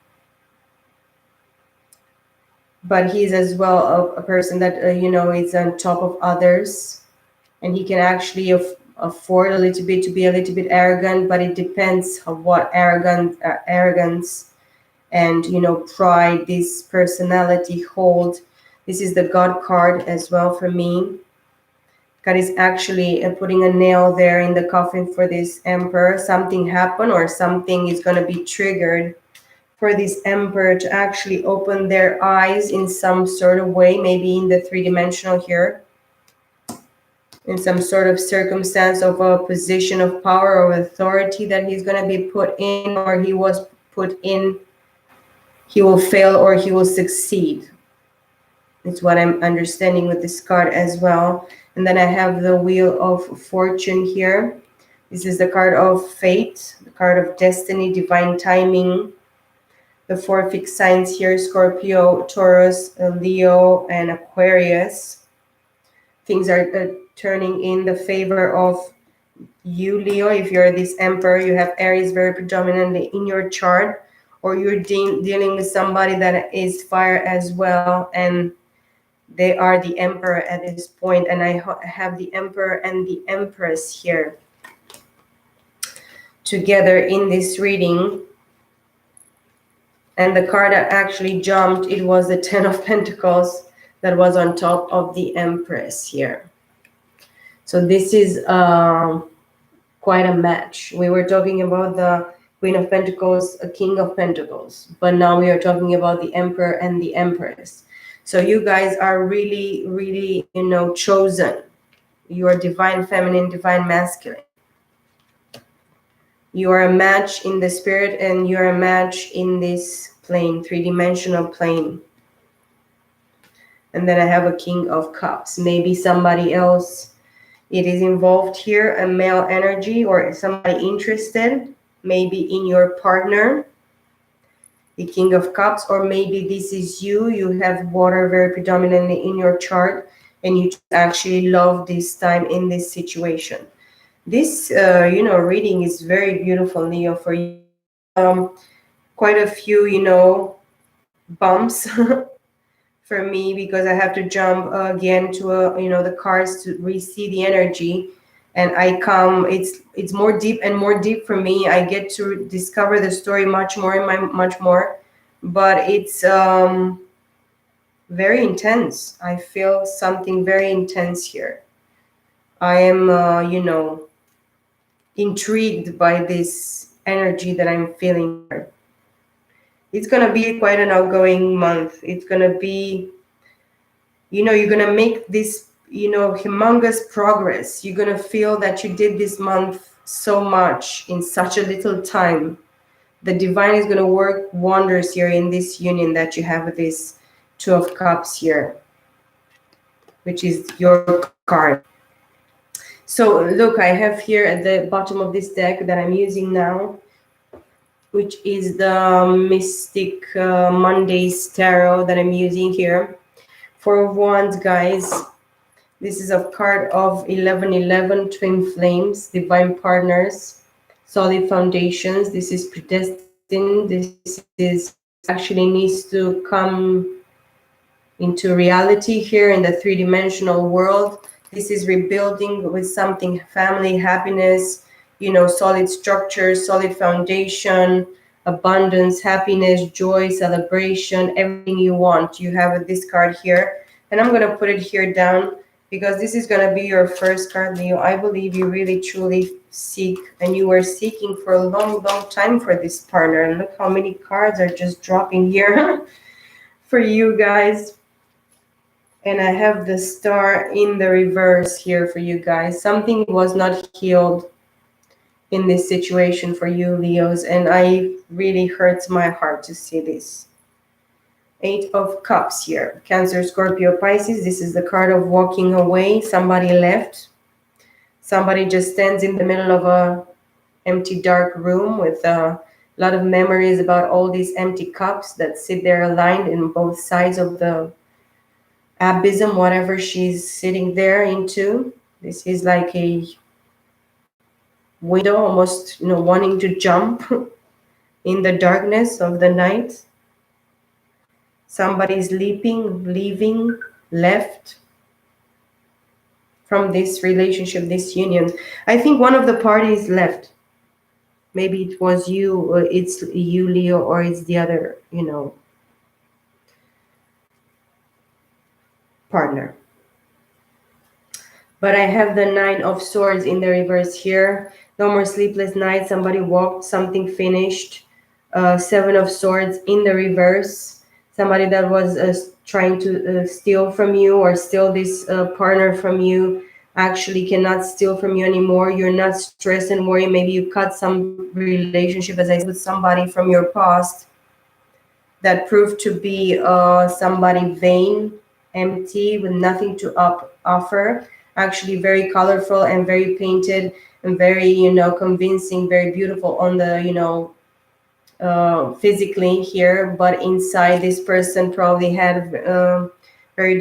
but he's as well a person that is on top of others, and he can actually afford a little bit to be a little bit arrogant, but it depends on what arrogance and pride this personality hold. This is the God card as well for me. God is actually putting a nail there in the coffin for this emperor. Something happened or something is going to be triggered for this emperor to actually open their eyes in some sort of way, maybe in the three-dimensional here, in some sort of circumstance of a position of power or authority that he's going to be put in, or he was put in. He will fail or he will succeed. It's what I'm understanding with this card as well. And then I have the Wheel of Fortune here. This is the card of fate, the card of destiny, divine timing. The four fixed signs here: Scorpio, Taurus, Leo, and Aquarius. Things are turning in the favor of you, Leo. If you're this emperor, you have Aries very predominantly in your chart, or you're dealing with somebody that is fire as well, and they are the emperor at this point. And I have the emperor and the empress here together in this reading. And the card that actually jumped, it was the 10 of Pentacles that was on top of the Empress here. So this is quite a match. We were talking about the Queen of Pentacles, a King of Pentacles, but now we are talking about the Emperor and the Empress. So you guys are really, really, chosen. You are divine feminine, divine masculine. You are a match in the spirit, and you are a match in this plane, three-dimensional plane. And then I have a King of Cups. Maybe somebody else, it is involved here, a male energy, or somebody interested, maybe in your partner, the King of Cups, or maybe this is you. You have water very predominantly in your chart, and you actually love this time in this situation. This, reading is very beautiful, Leo, for you. Quite a few, bumps for me, because I have to jump again to the cards to see the energy, and I come. It's more deep and more deep for me. I get to discover the story much more, but it's very intense. I feel something very intense here. I am, intrigued by this energy that I'm feeling here. It's going to be quite an outgoing month. It's going to be, you're going to make this, humongous progress. You're going to feel that you did this month so much in such a little time. The divine is going to work wonders here in this union that you have with this Two of Cups here, which is your card. So look, I have here at the bottom of this deck that I'm using now, which is the Mystic Mondays Tarot that I'm using here. Four of Wands, guys. This is a card of 1111, Twin Flames, Divine Partners, Solid Foundations. This is predestined. This is actually needs to come into reality here in the three-dimensional world. This is rebuilding with something, family, happiness, solid structure, solid foundation, abundance, happiness, joy, celebration, everything you want. You have this card here, and I'm going to put it here down because this is going to be your first card, Leo. I believe you really truly seek, and you were seeking for a long time for this partner. And look how many cards are just dropping here for you guys. And I have the Star in the reverse here for you guys. Something was not healed in this situation for you, Leos, and I really hurts my heart to see this. Eight of Cups here. Cancer, Scorpio, Pisces. This is the card of walking away. Somebody left. Somebody just stands in the middle of a empty, dark room with a lot of memories about all these empty cups that sit there aligned in both sides of the abysm, whatever she's sitting there into. This is like a window, almost, wanting to jump in the darkness of the night. Somebody's leaving, left from this relationship, this union. I think one of the parties left. Maybe it was you, or it's you, Leo, or it's the other, partner. But I have the Nine of Swords in the reverse here. No more sleepless nights. Somebody walked, something finished. Seven of Swords in the reverse. Somebody that was trying to steal from you or steal this partner from you actually cannot steal from you anymore. You're not stressed and worried. Maybe you cut some relationship, as I said, with somebody from your past that proved to be somebody vain, empty, with nothing to offer. Actually very colorful and very painted and very, convincing, very beautiful on the, physically here, but inside this person probably had very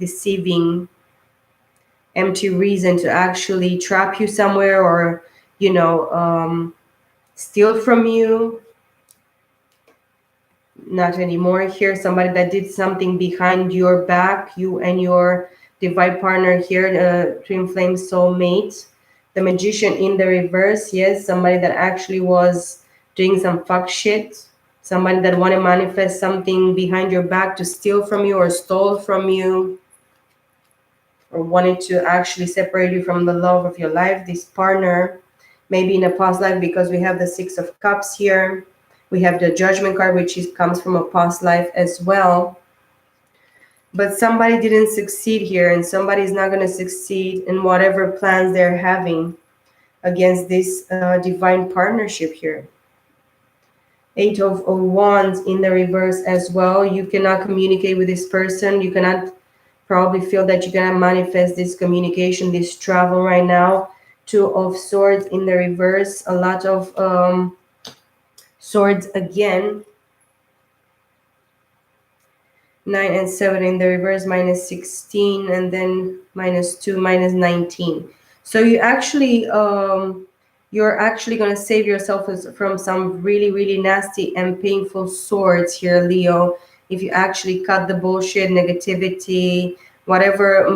deceiving, empty reason to actually trap you somewhere or, steal from you. Not anymore here. Somebody that did something behind your back, you and your divine partner here, the twin flame soulmate. The Magician in the reverse. Yes, somebody that actually was doing some fuck shit. Somebody that want to manifest something behind your back to steal from you or stole from you, or wanted to actually separate you from the love of your life. This partner, maybe in a past life, because we have the Six of Cups here. We have the Judgment card, which comes from a past life as well. But somebody didn't succeed here, and somebody is not going to succeed in whatever plans they're having against this divine partnership here. Eight of Wands in the reverse as well. You cannot communicate with this person. You cannot probably feel that you cannot manifest this communication, this travel right now. Two of Swords in the reverse. A lot of Swords again. 9 and 7 in the reverse, minus 16, and then minus 2, minus 19. So you actually, you're actually going to save yourself from some really, really nasty and painful swords here, Leo. If you actually cut the bullshit, negativity, whatever,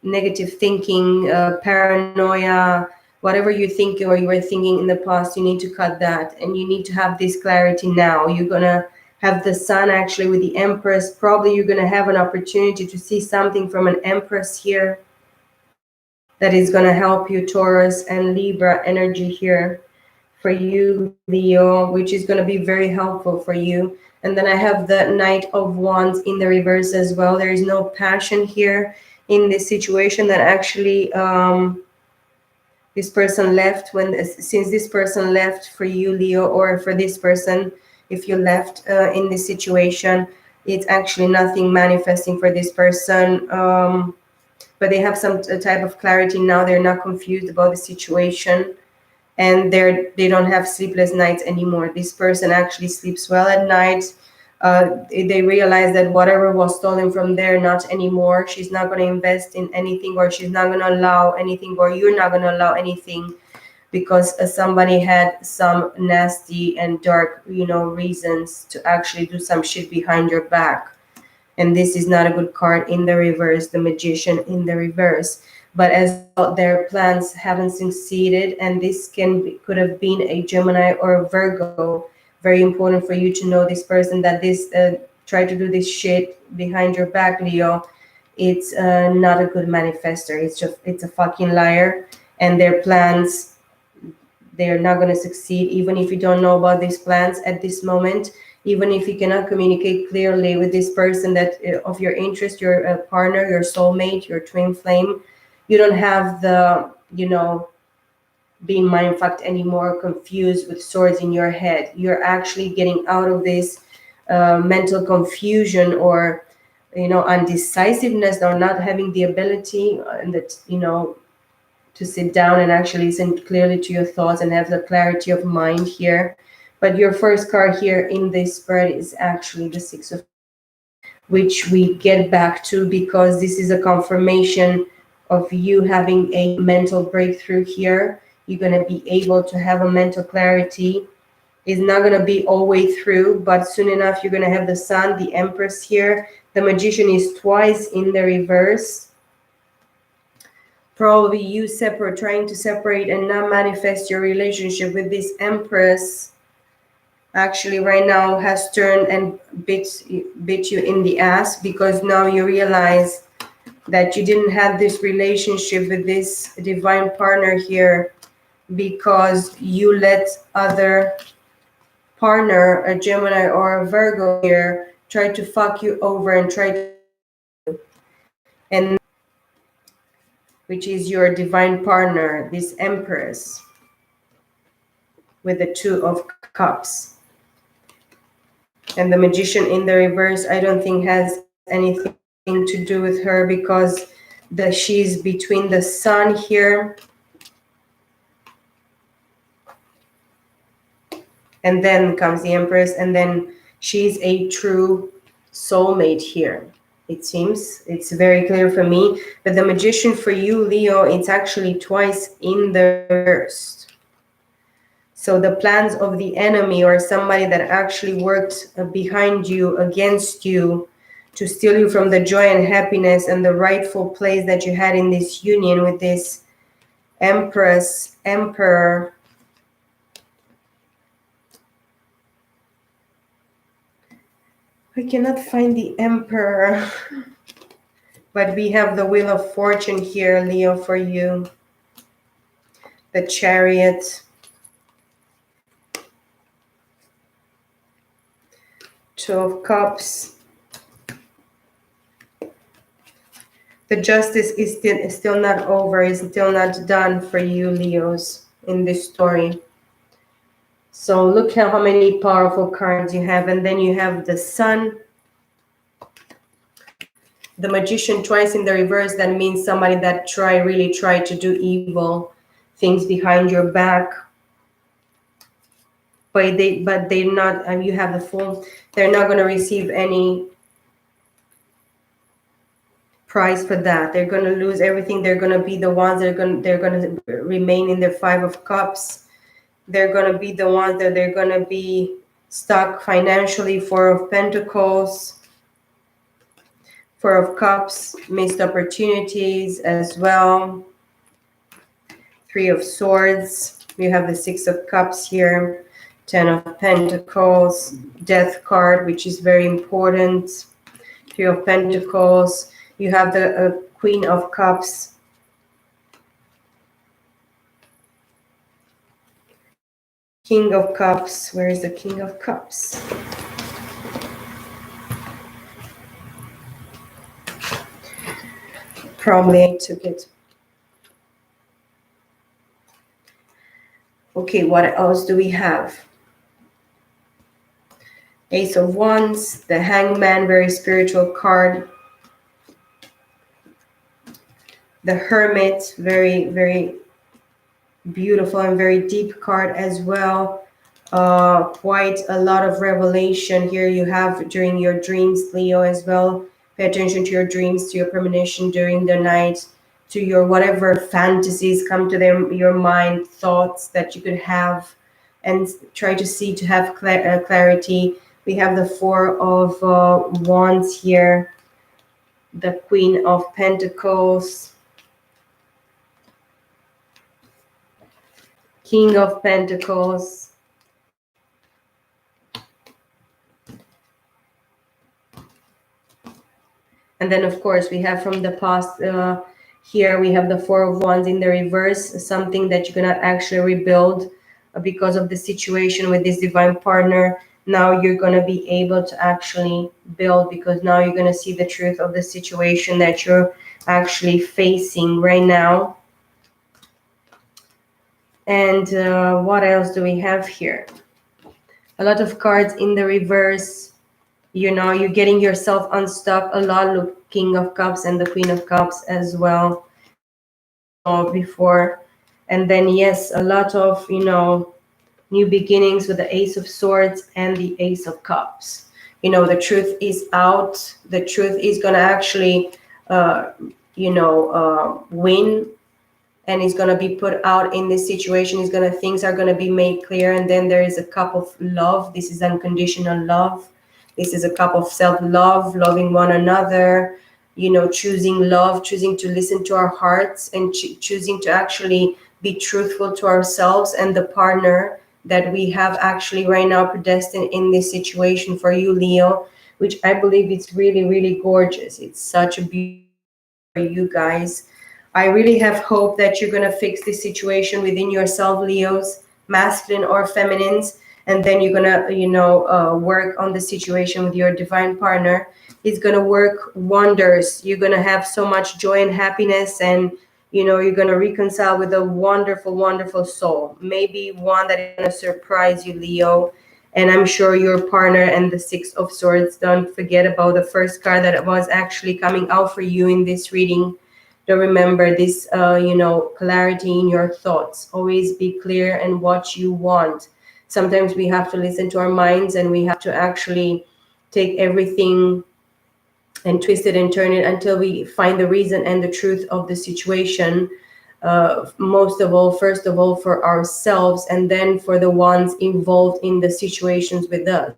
negative thinking, paranoia, whatever you think or you were thinking in the past, you need to cut that. And you need to have this clarity now. You're going to have the Sun actually with the Empress. Probably you're going to have an opportunity to see something from an Empress here that is going to help you, Taurus and Libra energy here for you, Leo, which is going to be very helpful for you. And then I have the Knight of Wands in the reverse as well. There is no passion here in this situation that actually this person left. Since this person left for you, Leo, or for this person, if you left in this situation, it's actually nothing manifesting for this person. But they have some type of clarity now. They're not confused about the situation, and they don't have sleepless nights anymore. This person actually sleeps well at night. They realize that whatever was stolen from there, not anymore. She's not going to invest in anything, or she's not going to allow anything, or you're not going to allow anything, because somebody had some nasty and dark, reasons to actually do some shit behind your back. And this is not a good card in the reverse, the Magician in the reverse. But as well, their plans haven't succeeded, and this could have been a Gemini or a Virgo. Very important for you to know this person that this tried to do this shit behind your back, Leo. It's not a good manifester. It's a fucking liar, and their plans, they're not going to succeed. Even if you don't know about these plans at this moment, even if you cannot communicate clearly with this person that of your interest, your partner, your soulmate, your twin flame, you don't have the, being mind-fucked anymore, confused with swords in your head. You're actually getting out of this mental confusion or, undecisiveness, or not having the ability and that, to sit down and actually listen clearly to your thoughts and have the clarity of mind here. But your first card here in this spread is actually the Six of, which we get back to because this is a confirmation of you having a mental breakthrough here. You're going to be able to have a mental clarity It's not going to be all the way through, but soon enough you're going to have the Sun, the Empress here. The Magician is twice in the reverse. Probably you trying to separate and not manifest your relationship with this Empress. Actually right now has turned and bit you in the ass, because now you realize that you didn't have this relationship with this divine partner here because you let other partner, a Gemini or a Virgo here, try to fuck you over and try to, and which is your divine partner, this Empress with the Two of Cups. And the Magician in the reverse, I don't think has anything to do with her, because she's between the Sun here and then comes the Empress, and then she's a true soulmate here. It seems, it's very clear for me. But the Magician for you, Leo, it's actually twice in the reverse. So the plans of the enemy, or somebody that actually worked behind you, against you, to steal you from the joy and happiness and the rightful place that you had in this union with this Empress, Emperor. I cannot find the Emperor. But we have the Wheel of Fortune here, Leo, for you. The Chariot. Two of Cups. The Justice is still not over, is still not done for you, Leos, in this story. So look at how many powerful cards you have. And then you have the Sun, the Magician twice in the reverse. That means somebody that really tried to do evil things behind your back. But they're not, you have the Fool. They're not going to receive any prize for that. They're going to lose everything. They're going to be the ones that they're going to remain in their Five of Cups. They're going to be the ones that they're going to be stuck financially. Four of Pentacles, Four of Cups, missed opportunities as well. Three of Swords. You have the Six of Cups here. Ten of Pentacles, Death card, which is very important. Three of Pentacles. You have the Queen of Cups. King of Cups. Where is the King of Cups? Probably I took it. Okay, what else do we have? Ace of Wands, the Hangman, very spiritual card. The Hermit, very, very beautiful and very deep card as well. Quite a lot of revelation here you have during your dreams, Leo, as well. Pay attention to your dreams, to your premonition during the night, to your whatever fantasies come to your mind, thoughts that you could have, and try to have clarity. We have the Four of Wands here, the Queen of Pentacles, King of Pentacles, and then of course we have from the past here we have the Four of Wands in the reverse, something that you cannot actually rebuild because of the situation with this divine partner. Now you're going to be able to actually build, because now you're going to see the truth of the situation that you're actually facing right now. And what else do we have here? A lot of cards in the reverse. You know, you're getting yourself unstuck a lot. Look, King of Cups and the Queen of Cups as well. Before. And then, yes, a lot of, you know, new beginnings with the Ace of Swords and the Ace of Cups. You know, the truth is out. The truth is going to actually, win. and is going to be put out in this situation. Things are going to be made clear. And then there is a cup of love. This is unconditional love. This is a cup of self-love, loving one another, choosing love, choosing to listen to our hearts, and choosing to actually be truthful to ourselves and the partner that we have actually right now predestined in this situation for you, Leo, which I believe is really, really gorgeous. It's such a beautiful for you guys. I really have hope that you're going to fix this situation within yourself, Leos, masculine or feminines, and then you're going to, work on the situation with your divine partner. It's going to work wonders. You're going to have so much joy and happiness, and, you're going to reconcile with a wonderful, wonderful soul. Maybe one that is going to surprise you, Leo. And I'm sure your partner and the Six of Swords, don't forget about the first card that was actually coming out for you in this reading. Don't remember this, clarity in your thoughts. Always be clear in what you want. Sometimes we have to listen to our minds, and we have to actually take everything and twist it and turn it until we find the reason and the truth of the situation. First of all, for ourselves, and then for the ones involved in the situations with us.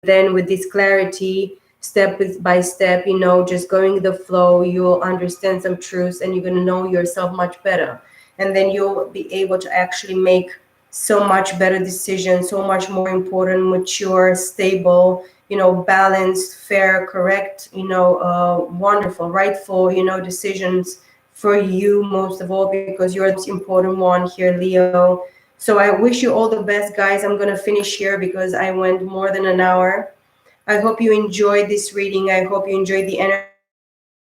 Then with this clarity, step by step, just going with the flow, you'll understand some truths, and you're going to know yourself much better. And then you'll be able to actually make so much better decisions, so much more important, mature, stable, balanced, fair, correct, wonderful, rightful, decisions for you, most of all, because you're the most important one here, Leo. So I wish you all the best, guys. I'm going to finish here because I went more than an hour. I hope you enjoyed this reading. I hope you enjoyed the energy.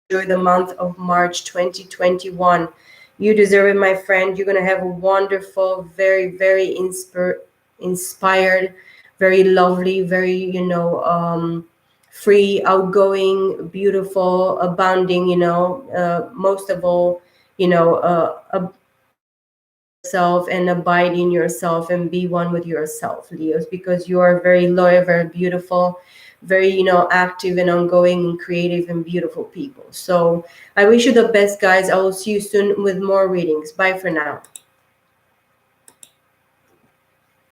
Enjoy the month of March 2021. You deserve it, my friend. You're going to have a wonderful, very, very inspired, very lovely, very, free, outgoing, beautiful, abounding, most of all, self, and abide in yourself and be one with yourself, Leos, because you are very loyal, very beautiful, very, active and ongoing and creative and beautiful people. So I wish you the best, guys. I will see you soon with more readings. Bye for now.